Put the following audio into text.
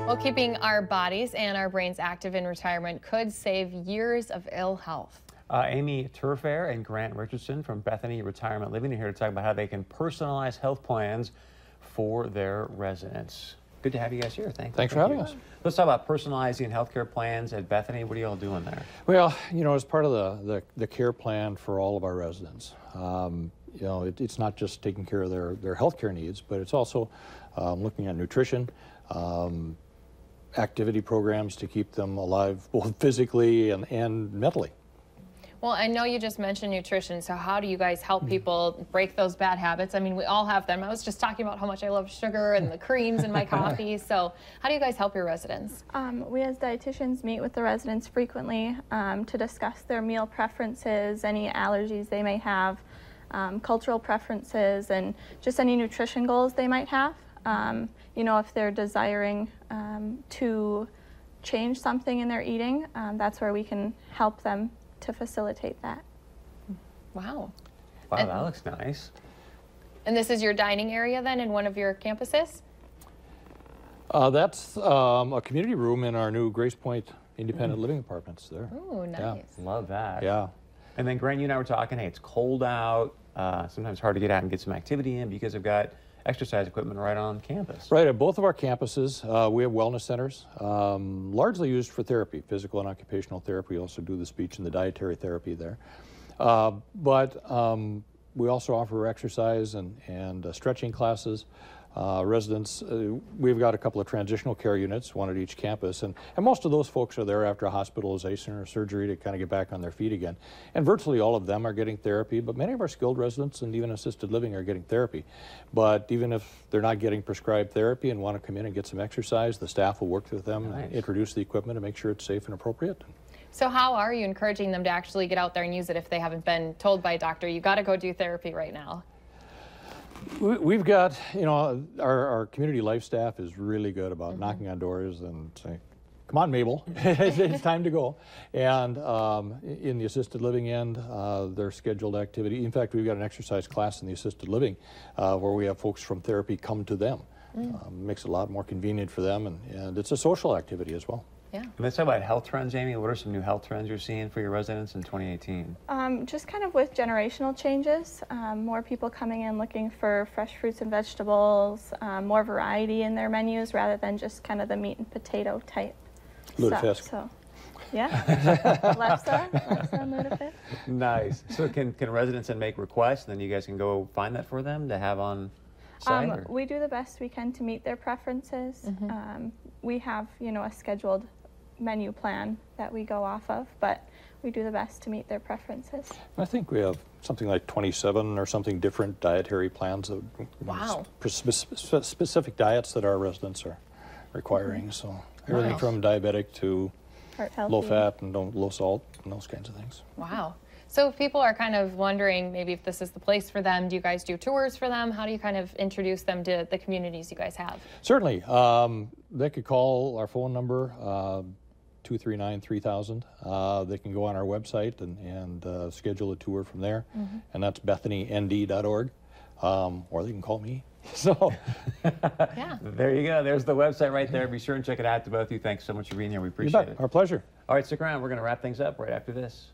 Well, keeping our bodies and our brains active in retirement could save years of ill health. Amy Turfair and Grant Richardson from Bethany Retirement Living are here to talk about how they can personalize health plans for their residents. Good to have you guys here. Thanks for having us. Let's talk about personalizing healthcare plans at Bethany. What are you all doing there? Well, as part of the care plan for all of our residents, it's not just taking care of their healthcare needs, but it's also looking at nutrition, activity programs to keep them alive both physically and mentally. Well, I know you just mentioned nutrition, so how do you guys help people break those bad habits? I mean, we all have them. I was just talking about how much I love sugar and the creams in my coffee. So how do you guys help your residents? We as dietitians meet with the residents frequently to discuss their meal preferences, any allergies they may have, cultural preferences, and just any nutrition goals they might have. If they're desiring to change something in their eating, that's where we can help them to facilitate that. Wow. Wow, that looks nice. And this is your dining area then in one of your campuses? That's a community room in our new Grace Point Independent Living Apartments there. Oh, nice. Yeah. Love that. Yeah. And then Grant, you and I were talking, hey, it's cold out. Sometimes hard to get out and get some activity in because I've got exercise equipment right on campus. Right, at both of our campuses, we have wellness centers, largely used for therapy, physical and occupational therapy. We also do the speech and the dietary therapy there. But we also offer exercise and stretching classes. Residents, we've got a couple of transitional care units, one at each campus, and most of those folks are there after a hospitalization or surgery to kind of get back on their feet again. And virtually all of them are getting therapy, but many of our skilled residents and even assisted living are getting therapy. But even if they're not getting prescribed therapy and want to come in and get some exercise, the staff will work with them and introduce the equipment to make sure it's safe and appropriate. So how are you encouraging them to actually get out there and use it if they haven't been told by a doctor, you got to go do therapy right now? We've got, our community life staff is really good about knocking on doors and saying, come on, Mabel, it's time to go. And in the assisted living end, their scheduled activity. In fact, we've got an exercise class in the assisted living where we have folks from therapy come to them. Makes it a lot more convenient for them, and it's a social activity as well. Yeah. And let's talk about health trends, Amy. What are some new health trends you're seeing for your residents in 2018? Just kind of with generational changes, more people coming in looking for fresh fruits and vegetables, more variety in their menus rather than just kind of the meat and potato type stuff. So, yeah, Lepsa, Lutefisk. Nice. So can residents then make requests, and then you guys can go find that for them to have on site? We do the best we can to meet their preferences. We have, a scheduled menu plan that we go off of, but we do the best to meet their preferences. I think we have something like 27 or something different dietary plans, specific diets that our residents are requiring. So everything from diabetic to low fat and low salt and those kinds of things. Wow. So if people are kind of wondering maybe if this is the place for them, do you guys do tours for them? How do you kind of introduce them to the communities you guys have? Certainly. They could call our phone number, 239-3000. They can go on our website and schedule a tour from there, and that's bethanynd.org, or they can call me. So, yeah. There you go. There's the website right there. Be sure and check it out. To both of you, thanks so much for being here. We appreciate it. Our pleasure. All right, stick around. We're going to wrap things up right after this.